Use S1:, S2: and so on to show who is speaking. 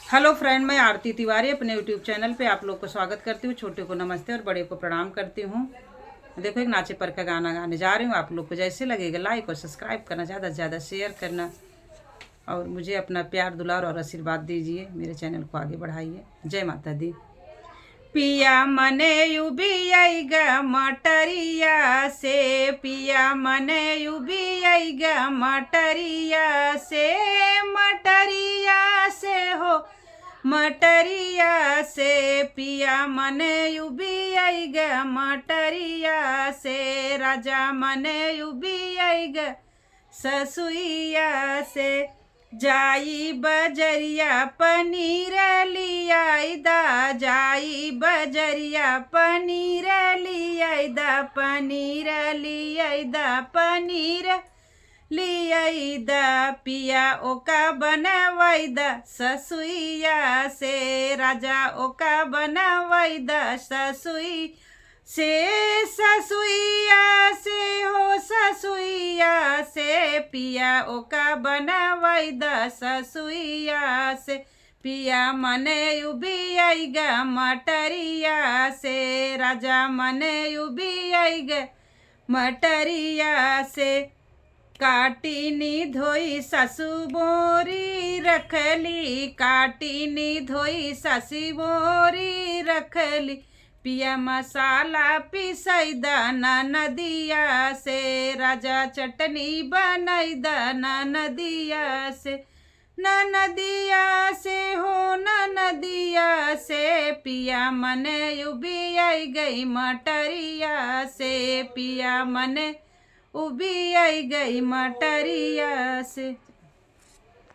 S1: Hello friend, मैं आरती तिवारी अपने YouTube channel पे आप लोग को स्वागत करती हूँ। छोटे को नमस्ते और बड़े को प्रणाम करती हूँ। देखो, एक नाचे पर का गाना गाने जा रही हूँ। आप लोग को जैसे लगेगा लाइक और सब्सक्राइब करना, ज़्यादा से ज़्यादा शेयर करना और मुझे अपना प्यार दुलार और आशीर्वाद दीजिए। मेरे चैनल को आगे बढ़ाइए। जय माता दी। पिया मने युबियैगा मटरिया से, पिया मने युबियैगा मटरिया से, मटरिया से हो मटरिया से। पिया मने युबियैगा मटरिया से, राजा मने युबियैगा ससुइया से। जाई बजरिया पनीर लियाइदा, जाई बजरिया पनीर लियाइदा, पनीर लियाइदा, पनीर लियाइदा। पिया ओका बनवाइदा ससुइया से, राजा ओका बनवाइदा ससुई से, ससुइया से हो ससुइया से। पिया ओका बनवाइदा ससुइया से। पिया मने युबियैगा मटरिया से, राजा मने युबियैगा मटरिया से। काटिनी धोई सासु बोरी रखली, काटिनी धोई सासी बोरी रखली। पिया मसाला पिसैदा नदिया से, राजा चटनी बनैदा नदिया से, नदिया से हो नदिया से। पिया मने युबियैगा मटरिया से, पिया मने उबियैगा मटरिया से।